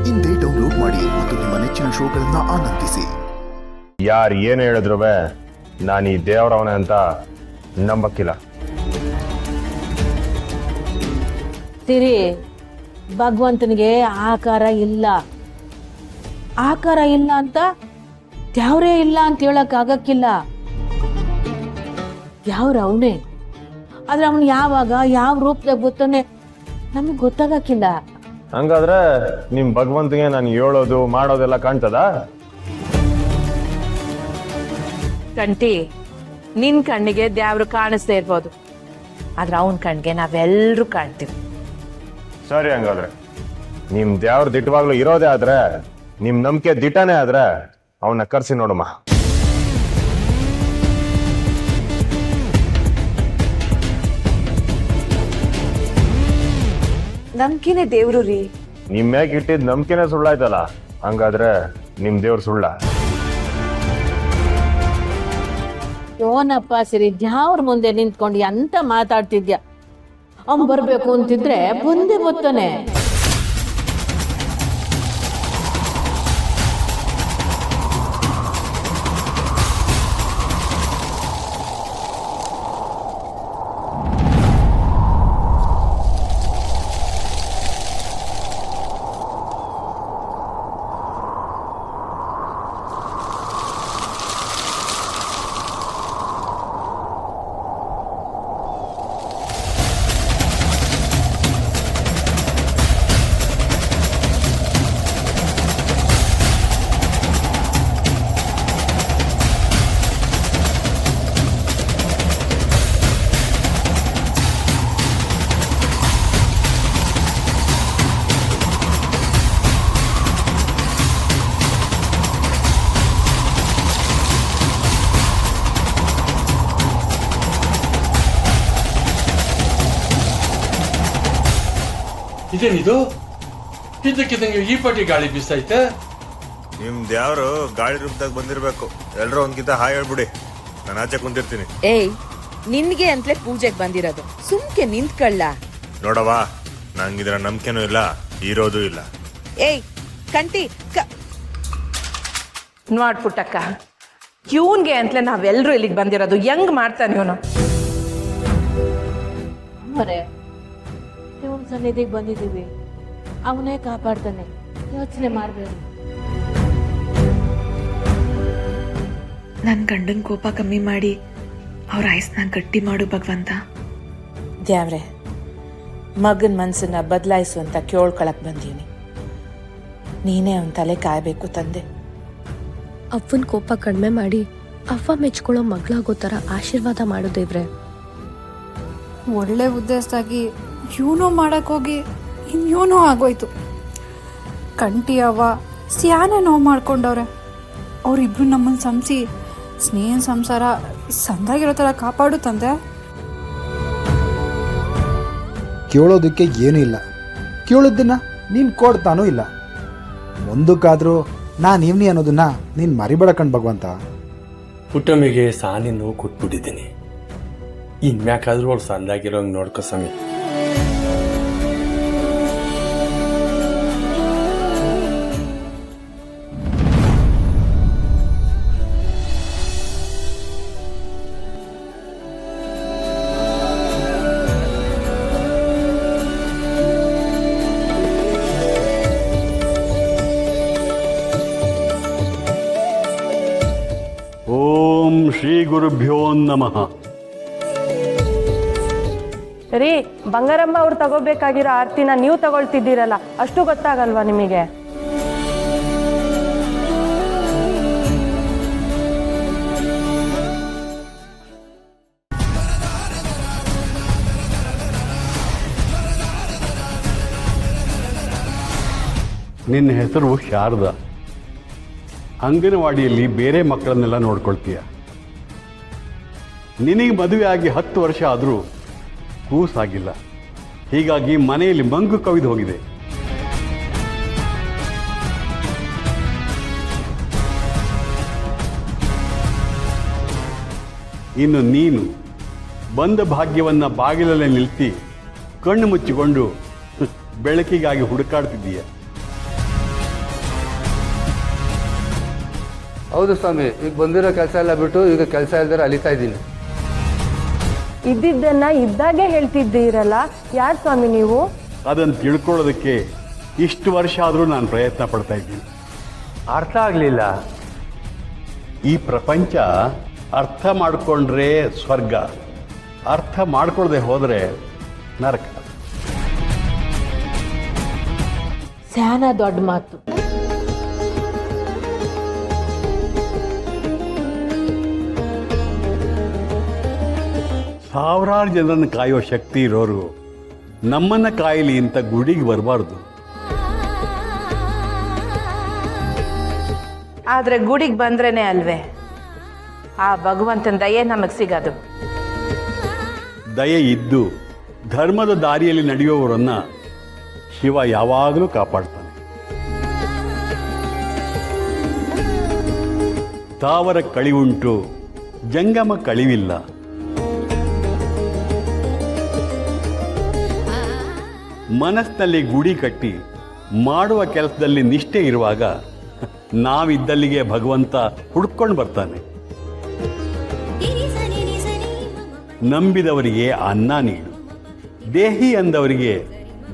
ಇಂದೇ ಡೌನ್ಲೋಡ್ ಮಾಡಿ ಮತ್ತು ನಿಮ್ಮ ನೆಚ್ಚಿನ ಶೋಗಳನ್ನ ಆನಂದಿಸಿ. ಯಾರು ಏನು ಹೇಳಿದ್ರು ನಾನು ಈ ದೇವರವನೇ ಅಂತ ನಂಬಕ್ಕಿಲ್ಲ. ಸಿರಿ, ಭಗವಂತನಿಗೆ ಆಕಾರ ಇಲ್ಲ ಅಂತ ದ್ಯಾವ್ರೇ ಇಲ್ಲ ಅಂತ ಹೇಳಕ್ ಆಗಕ್ಕಿಲ್ಲ. ದ್ಯಾವ್ರ ಅವನೇ, ಆದ್ರೆ ಅವನು ಯಾವಾಗ ಯಾವ ರೂಪದಾಗ ಗೊತ್ತಾನೆ ನಮಗೆ ಗೊತ್ತಾಗಕ್ಕಿಲ್ಲ. ಹಂಗಾದ್ರೆ ನಿಮ್ ಭಗವಂತನಿಗೆ ನಾನು ಹೇಳೋದು ಮಾಡೋದೆಲ್ಲ ಕಾಣ್ತದ? ಕಂಟಿ, ನಿನ್ ಕಣ್ಣಿಗೆ ದ್ಯಾವ್ರು ಕಾಣಿಸ್ದೇ ಇರ್ಬೋದು, ಆದ್ರೆ ಅವನ್ ಕಣ್ಣಿಗೆ ನಾವೆಲ್ಲರೂ ಕಾಣ್ತೀವಿ. ಸರಿ, ಹಂಗಾದ್ರೆ ನಿಮ್ ದೇವ್ರ ದಿಟ್ಟವಾಗ್ಲೂ ಇರೋದೇ ಆದ್ರೆ, ನಿಮ್ ನಂಬಿಕೆ ದಿಟ್ಟನೇ ಆದ್ರೆ ಅವನ್ನ ಕರ್ಸಿ ನೋಡಮ್ಮ. ನಂಬಿಕೆನೆ ದೇವ್ರು ರೀ. ನಿಮ್ ಮ್ಯಾಗ ಇಟ್ಟಿದ್ ನಂಬಿಕೆನೇ ಸುಳ್ಳಾಯ್ತಲ್ಲ, ಹಂಗಾದ್ರೆ ನಿಮ್ ದೇವ್ರ ಸುಳ್ಳ? ಯೋನಪ್ಪ ಸಿರಿ, ದ್ಯಾವ್ರ ಮುಂದೆ ನಿಂತ್ಕೊಂಡು ಎಂತ ಮಾತಾಡ್ತಿದ್ಯಾ? ಅವ್ನ್ ಬರ್ಬೇಕು ಅಂತಿದ್ರೆ ಬಂದೇ ಬರ್ತಾನೆ. ಇದೇನಿದು? ಇದ್ದಕ್ಕಿದ್ದಂಗೆ ಈ ಪಟ್ಟಿ ಗಾಳಿ ಬೀಸೈತೆ. ನಿಮ್ದು ಯಾರು ಗಾಳಿ ರೂಪದಾಗ ಬಂದಿರ್ಬೇಕು. ಎಲ್ರೂ ಒಂದ್ಕಿಂತ ಹಾಯ್ ಹೇಳ್ಬಿಡಿ, ನಾನು ಆಚೆ ಕುಂತಿರ್ತೀನಿ. ಏಯ್, ನಿನ್ಗೆ ಅಂತಲೇ ಪೂಜೆಗೆ ಬಂದಿರೋದು, ಸುಮ್ಕೆ ನಿಂತ್ಕೊಳ್ಳ. ನೋಡವಾ, ನಂಗಿದ್ರ ನಂಬಿಕೆನೂ ಇಲ್ಲ, ಇರೋದು ಇಲ್ಲ. ಏಯ್ ಕಂಟಿ, ನೋಡ್ಪುಟ್ಟಕ್ಕ, ಇವನ್ಗೆ ಅಂತಲೇ ನಾವೆಲ್ಲರೂ ಇಲ್ಲಿಗೆ ಬಂದಿರೋದು. ಹೆಂಗ್ ಮಾಡ್ತಾನೆ ಇವನು? ಇವನ್ ಸನ್ನಿಧಿಗೆ ಬಂದಿದ್ದೀವಿ, ಅವನೇ ಕಾಪಾಡ್ತಾನೆ, ಯೋಚನೆ ಮಾಡ್ಬೇಡಿ. ನನ್ನ ಗಂಡನ ಕೋಪ ಕಮ್ಮಿ ಮಾಡಿ ಅವ್ರ ಆಯಸ್ನ ಗಟ್ಟಿ ಮಾಡು ಭಗವಂತ. ದ್ಯಾವ್ರೆ, ಮಗನ ಮನ್ಸನ್ನ ಬದಲಾಯಿಸು ಅಂತ ಕೇಳ್ಕೊಳಕ್ ಬಂದೀನಿ. ನೀನೇ ಅವನ ತಲೆ ಕಾಯ್ಬೇಕು ತಂದೆ. ಅವ್ವನ ಕೋಪ ಕಡಿಮೆ ಮಾಡಿ ಅವ್ವ ಮೆಚ್ಕೊಳ್ಳೋ ಮಗಳಾಗೋ ಥರ ಆಶೀರ್ವಾದ ಮಾಡು ದೇವ್ರೆ. ಒಳ್ಳೆ ಉದ್ದೇಶದಾಗಿ ಇವನೋ ಮಾಡೋಕ್ಕೋಗಿ ಇನ್ನೇನೋ ಆಗೋಯ್ತು. ಕಂಟಿ ಅವ್ವ ಸ್ಯಾನೆ ನೋವು ಮಾಡ್ಕೊಂಡವ್ರೆ. ಅವರಿಬ್ರು ನಮ್ಮನ್ನು ಸಂಸಿ ಸ್ನೇಹ ಸಂಸಾರ ಸಂದಾಗಿರೋ ಥರ ಕಾಪಾಡು ತಂದೆ. ಕೇಳೋದಕ್ಕೆ ಏನೂ ಇಲ್ಲ, ಕೇಳೋದನ್ನ ನೀನು ಕೊಡ್ತಾನೂ ಇಲ್ಲ. ಒಂದಕ್ಕಾದ್ರೂ ನಾನು ಇವ್ನಿ ಅನ್ನೋದನ್ನ ನೀನು ಮರಿಬೇಡ ಕಣ್ ಭಗವಂತ. ಪುಟ್ಟಮ್ಮಿಗೆ ಸಾನಿ ನೋವು ಕೊಟ್ಬಿಟ್ಟಿದ್ದೀನಿ. ಇನ್ಮ್ಯಾಕಾದ್ರೂ ಅವ್ಳು ಸಂದಾಗಿರೋಂಗೆ ನೋಡ್ಕೊ ಸ್ವಾಮಿ. ಓಂ ಶ್ರೀ ಗುರುಭ್ಯೋ ನಮಃ. ರೀ, ಬಂಗಾರಮ್ಮ ಅವ್ರು ತಗೋಬೇಕಾಗಿರೋ ಆರ್ತಿನ ನೀವು ತಗೊಳ್ತಿದ್ದೀರಲ್ಲ, ಅಷ್ಟು ಗೊತ್ತಾಗಲ್ವಾ ನಿಮಗೆ? ನಿನ್ನ ಹೆಸರು ಶಾರದಾ. ಅಂಗನವಾಡಿಯಲ್ಲಿ ಬೇರೆ ಮಕ್ಕಳನ್ನೆಲ್ಲ ನೋಡ್ಕೊಳ್ತೀಯ. ನಿನಗೆ ಮದುವೆ ಆಗಿ 10 ವರ್ಷ ಆದರೂ ಕೂಸಾಗಿಲ್ಲ. ಹೀಗಾಗಿ ಮನೆಯಲ್ಲಿ ಮಂಗು ಕವಿದು ಹೋಗಿದೆ. ಇನ್ನು ನೀನು ಬಂದ ಭಾಗ್ಯವನ್ನ ಬಾಗಿಲಲ್ಲೇ ನಿಲ್ತಿ ಕಣ್ಣು ಮುಚ್ಚಿಕೊಂಡು ಬೆಳಕಿಗಾಗಿ ಹುಡುಕಾಡ್ತಿದ್ದೀಯ. ಹೌದು ಸ್ವಾಮಿ, ಈಗ ಬಂದಿರೋ ಕೆಲಸ ಎಲ್ಲ ಬಿಟ್ಟು ಈಗ ಕೆಲಸ ಇಲ್ದರೆ ಅಲಿತಾ ಇದ್ದೀನಿ. ಇದ್ದಿದ್ದನ್ನ ಇದ್ದಾಗೆ ಹೇಳ್ತಿದ್ದೀರಲ್ಲ, ಯಾರು ಸ್ವಾಮಿ ನೀವು? ಅದನ್ನು ತಿಳ್ಕೊಳ್ಳೋದಕ್ಕೆ ಇಷ್ಟು ವರ್ಷ ಆದರೂ ನಾನು ಪ್ರಯತ್ನ ಪಡ್ತಾ ಇದ್ದೀನಿ. ಅರ್ಥ ಆಗಲಿಲ್ಲ. ಈ ಪ್ರಪಂಚ ಅರ್ಥ ಮಾಡಿಕೊಂಡ್ರೆ ಸ್ವರ್ಗ, ಅರ್ಥ ಮಾಡ್ಕೊಳ್ಳದೆ ಹೋದರೆ ನರಕ. ಸ್ಯಾನ ದೊಡ್ಡ ಮಾತು. ಸಾವಿರಾರು ಜನರನ್ನು ಕಾಯೋ ಶಕ್ತಿ ಇರೋರು ನಮ್ಮನ್ನು ಕಾಯಲಿ ಅಂತ ಗುಡಿಗೆ ಬರಬಾರ್ದು. ಆದ್ರೆ ಗುಡಿಗೆ ಬಂದ್ರೇನೆ ಅಲ್ವೇ ಆ ಭಗವಂತನ ದಯೆ ನಮಗೆ ಸಿಗೋದು. ದಯೆ ಇದ್ದು ಧರ್ಮದ ದಾರಿಯಲ್ಲಿ ನಡೆಯುವವರನ್ನ ಶಿವ ಯಾವಾಗಲೂ ಕಾಪಾಡ್ತಾನೆ. ತಾವರ ಕಳಿವುಂಟು, ಜಂಗಮ ಕಳಿವಿಲ್ಲ. ಮನಸ್ಸಿನಲ್ಲಿ ಗುಡಿ ಕಟ್ಟಿ ಮಾಡುವ ಕೆಲಸದಲ್ಲಿ ನಿಷ್ಠೆ ಇರುವಾಗ ನಾವಿದ್ದಲ್ಲಿಗೆ ಭಗವಂತ ಹುಡ್ಕೊಂಡು ಬರ್ತಾನೆ. ನಂಬಿದವರಿಗೆ ಅನ್ನ ನೀಡು, ದೇಹಿ ಅಂದವರಿಗೆ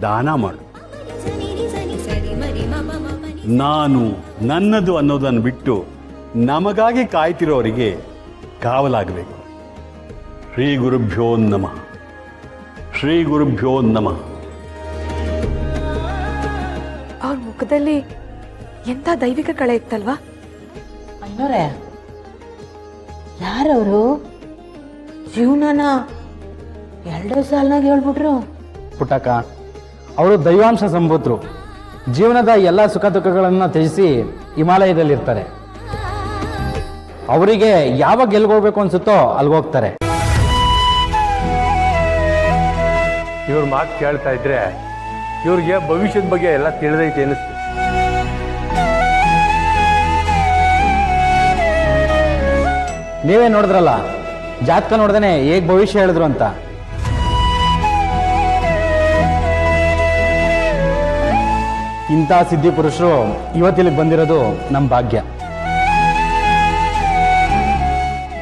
ದಾನ ಮಾಡು. ನಾನು ನನ್ನದು ಅನ್ನೋದನ್ನು ಬಿಟ್ಟು ನಮಗಾಗಿ ಕಾಯ್ತಿರೋರಿಗೆ ಕಾವಲಾಗಬೇಕು. ಶ್ರೀ ಗುರುಭ್ಯೋ ನಮಃ. ಶ್ರೀ ಗುರುಭ್ಯೋ ನಮಃ. ಅವ್ರ ಮುಖದಲ್ಲಿ ಎಂಥ ದೈವಿಕ ಕಳೆ ಇತ್ತಲ್ವಾ? ಅಣ್ಣೋರೆ, ಯಾರವರು? ಜೀವನನ 2 ಸಾಲನಾಗ ಹೇಳ್ಬಿಟ್ರು. ಪುಟ್ಟಕ್ಕ, ಅವರು ದೈವಾಂಶ ಸಂಭೂತರು. ಜೀವನದ ಎಲ್ಲ ಸುಖ ದುಃಖಗಳನ್ನು ತ್ಯಜಿಸಿ ಹಿಮಾಲಯದಲ್ಲಿರ್ತಾರೆ. ಅವರಿಗೆ ಯಾವಾಗ ಎಲ್ಗೋಗ್ಬೇಕು ಅನ್ಸುತ್ತೋ ಅಲ್ಗೋಗ್ತಾರೆ. ಇವ್ರ ಮಾತು ಕೇಳ್ತಾ ಇದ್ರೆ ಇವ್ರಿಗೆ ಭವಿಷ್ಯದ ಬಗ್ಗೆ ಎಲ್ಲ ತಿಳಿದೈತೆ ಅನಿಸ್ತು. ನೀವೇ ನೋಡಿದ್ರಲ್ಲ, ಜಾತಕ ನೋಡ್ದೇನೆ ಹೇಗೆ ಭವಿಷ್ಯ ಹೇಳಿದ್ರು ಅಂತ. ಇಂಥ ಸಿದ್ಧಿ ಪುರುಷರು ಇವತ್ತಿಲ್ಲಿಗೆ ಬಂದಿರೋದು ನಮ್ಮ ಭಾಗ್ಯ.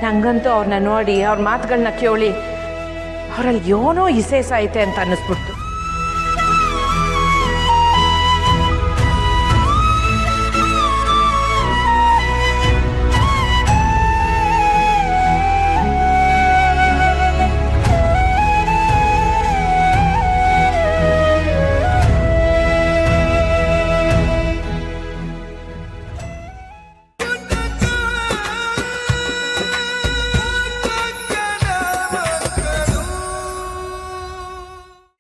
ನಂಗಂತೂ ಅವ್ರನ್ನ ನೋಡಿ ಅವ್ರ ಮಾತುಗಳನ್ನ ಕೇಳಿ ಅವರಲ್ಲಿ ಏನೋ ಇಸೇಸ ಐತೆ ಅಂತ ಅನ್ನಿಸ್ಬಿಡ್ತು.